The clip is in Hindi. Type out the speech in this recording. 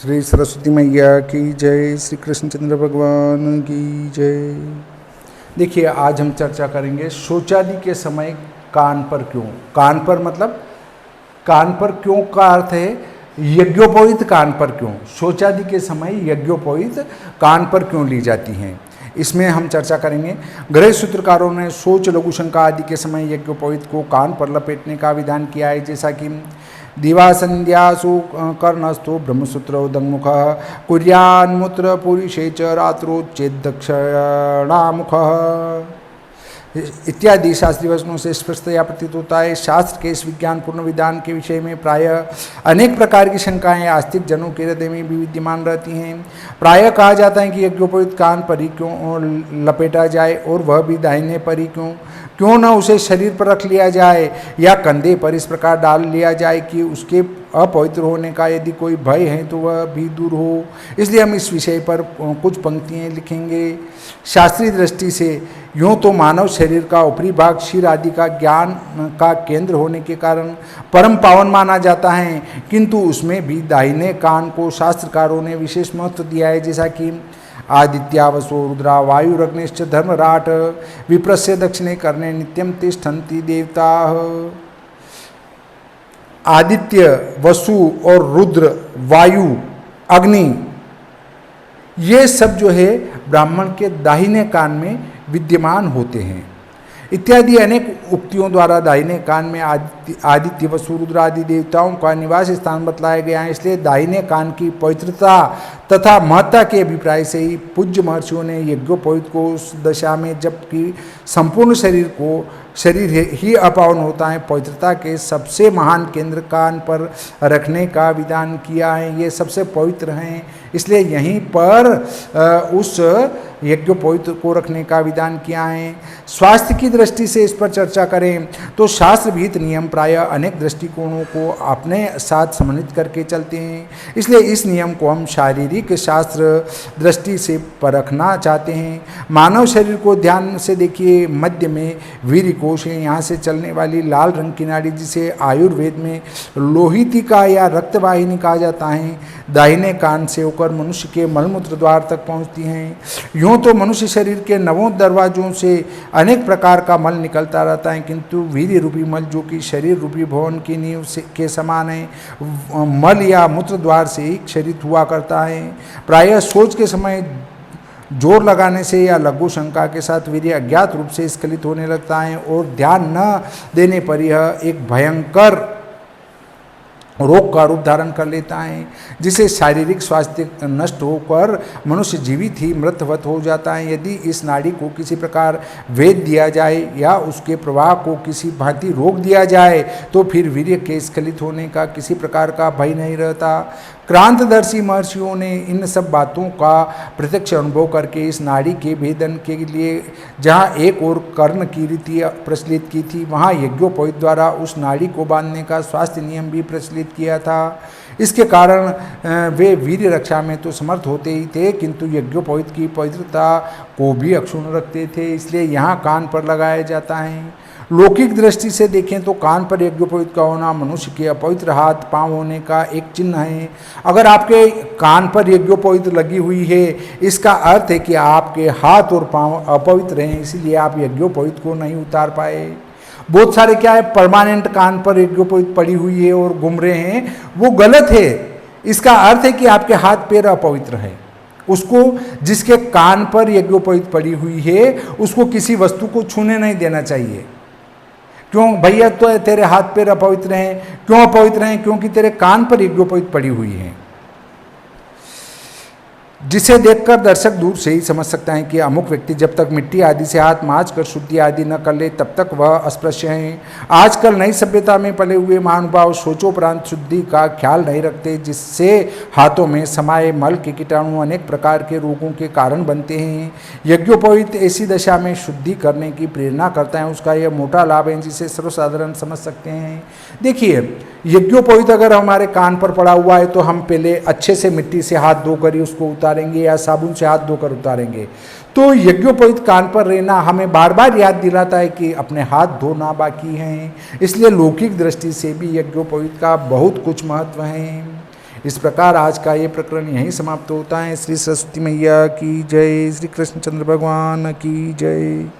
श्री सरस्वती मैया की जय, श्री कृष्णचंद्र भगवान की जय। देखिए, आज हम चर्चा करेंगे शौचादि के समय कान पर क्यों। कान पर मतलब कान पर क्यों का अर्थ है यज्ञोपवीत कान पर क्यों। शौचादि के समय यज्ञोपवीत कान पर क्यों ली जाती हैं, इसमें हम चर्चा करेंगे। गृह सूत्रकारों ने शौच लघु शंका आदि के समय यज्ञोपवीत को कान पर लपेटने का विधान किया है, जैसा कि दिवासंध्यासु कर्णस्थो ब्रह्मसूत्रो दंगमुख कुर्यान्मूत्र पुरुषे च रात्रोच्चेदक्षिणामुख इत्यादि शास्त्रीय वचनों से स्पष्टतया प्रतीत होता है। शास्त्र के इस विज्ञानपूर्ण विधान के विषय में प्रायः अनेक प्रकार की शंकाएं आस्तिक जनों के हृदय में भी विद्यमान रहती हैं। प्रायः कहा जाता है कि यज्ञोपवीत कान पर ही क्यों लपेटा जाए, और वह भी दाहिने पर ही क्यों न उसे शरीर पर रख लिया जाए या कंधे पर इस प्रकार डाल लिया जाए कि उसके अपवित्र होने का यदि कोई भय है तो वह भी दूर हो। इसलिए हम इस विषय पर कुछ पंक्तियाँ लिखेंगे। शास्त्रीय दृष्टि से यूँ तो मानव शरीर का ऊपरी भाग शिर आदि का ज्ञान का केंद्र होने के कारण परम पावन माना जाता है, किंतु उसमें भी दाहिने कान को शास्त्रकारों ने विशेष महत्व दिया है, जैसा कि आदित्यावसो रुद्रा वायुरग्निश्च धर्मराट विप्रस्य दक्षिणे कर्णे नित्यम तिष्ठन्ति देवता। आदित्य, वसु और रुद्र, वायु, अग्नि, ये सब जो है ब्राह्मण के दाहिने कान में विद्यमान होते हैं। इत्यादि अनेक उक्तियों द्वारा दाहिने कान में आदित्य, वसु, रुद्र आदि देवताओं का निवास स्थान बतलाया गया है। इसलिए दाहिने कान की पवित्रता तथा महत्ता के अभिप्राय से ही पूज्य महर्षियों ने यज्ञोपवीत को उस दशा में जबकि संपूर्ण शरीर ही अपावन होता है, पवित्रता के सबसे महान केंद्र कान पर रखने का विधान किया है। ये सबसे पवित्र हैं, इसलिए यहीं पर उस यज्ञोपवीत को रखने का विधान किया है। स्वास्थ्य की दृष्टि से इस पर चर्चा करें तो शास्त्र विहित नियम प्रायः अनेक दृष्टिकोणों को अपने साथ समन्वित करके चलते हैं। इसलिए इस नियम को हम शारीरिक शास्त्र दृष्टि से परखना चाहते हैं। मानव शरीर को ध्यान से देखिए। मध्य में वीर्य कोश है। यहाँ से चलने वाली लाल रंग की नाड़ी, जिसे आयुर्वेद में लोहितिका या रक्तवाहिनी कहा जाता है, दाहिने कान से होकर मनुष्य के मलमूत्र द्वार तक पहुँचती हैं। यूँ तो मनुष्य शरीर के नवों दरवाजों से अनेक प्रकार का मल निकलता रहता है, किंतु वीर्य रूपी मल, जो कि शरीर रूपी भवन की नींव के समान है, मल या मूत्र द्वार से ही क्षरित हुआ करता है। प्रायः शौच के समय जोर लगाने से या लघु शंका के साथ वीर्य अज्ञात रूप से स्खलित होने लगता है, और ध्यान न देने पर यह एक भयंकर रोग का रूप धारण कर लेता है, जिसे शारीरिक स्वास्थ्य नष्ट होकर मनुष्य जीवित ही मृतवत हो जाता है। यदि इस नाड़ी को किसी प्रकार वेद दिया जाए या उसके प्रवाह को किसी भांति रोक दिया जाए तो फिर वीर्य के स्खलित होने का किसी प्रकार का भय नहीं रहता। क्रांतदर्शी महर्षियों ने इन सब बातों का प्रत्यक्ष अनुभव करके इस नाड़ी के भेदन के लिए जहाँ एक और कर्ण की रीति प्रचलित की थी, वहाँ यज्ञोपवीत द्वारा उस नाड़ी को बांधने का स्वास्थ्य नियम भी प्रचलित किया था। इसके कारण वे वीर्य रक्षा में तो समर्थ होते ही थे, किंतु यज्ञोपवीत की पवित्रता को भी अक्षुण्ण रखते थे। इसलिए यहाँ कान पर लगाया जाता है। लौकिक दृष्टि से देखें तो कान पर यज्ञोपवीत का होना मनुष्य के अपवित्र हाथ पांव होने का एक चिन्ह है। अगर आपके कान पर यज्ञोपवीत लगी हुई है, इसका अर्थ है कि आपके हाथ और पांव अपवित्र हैं, इसीलिए आप यज्ञोपवीत को नहीं उतार पाए। बहुत सारे क्या है, परमानेंट कान पर यज्ञोपवीत पड़ी हुई है और घूम रहे हैं, वो गलत है। इसका अर्थ है कि आपके हाथ पैर अपवित्र है। उसको, जिसके कान पर यज्ञोपवीत पड़ी हुई है, उसको किसी वस्तु को छूने नहीं देना चाहिए। क्यों भैया, तो तेरे हाथ पैर अपवित्र हैं। क्यों अपवित्र हैं? क्योंकि तेरे कान पर यज्ञोपवीत पड़ी हुई है। जिसे देखकर दर्शक दूर से ही समझ सकता है कि अमुक व्यक्ति जब तक मिट्टी आदि से हाथ मांज कर शुद्धि आदि न कर ले तब तक वह अस्पृश्य है। आजकल नई सभ्यता में पले हुए महानुभाव सोचोपरांत शुद्धि का ख्याल नहीं रखते, जिससे हाथों में समाये मल के कीटाणु अनेक प्रकार के रोगों के कारण बनते हैं। यज्ञोपवीत ऐसी दशा में शुद्धि करने की प्रेरणा करता है, उसका यह मोटा लाभ है, जिसे सर्वसाधारण समझ सकते हैं। देखिए, यज्ञोपवीत अगर हमारे कान पर पड़ा हुआ है तो हम पहले अच्छे से मिट्टी से हाथ धोकर ही उसको उतारेंगे या साबुन से हाथ धोकर उतारेंगे। तो यज्ञोपवीत कान पर रहना हमें बार बार याद दिलाता है कि अपने हाथ धोना बाकी हैं। इसलिए लौकिक दृष्टि से भी यज्ञोपवीत का बहुत कुछ महत्व है। इस प्रकार आज का ये प्रकरण यहीं समाप्त होता है। श्री सरस्वती मैया की जय, श्री कृष्णचंद्र भगवान की जय।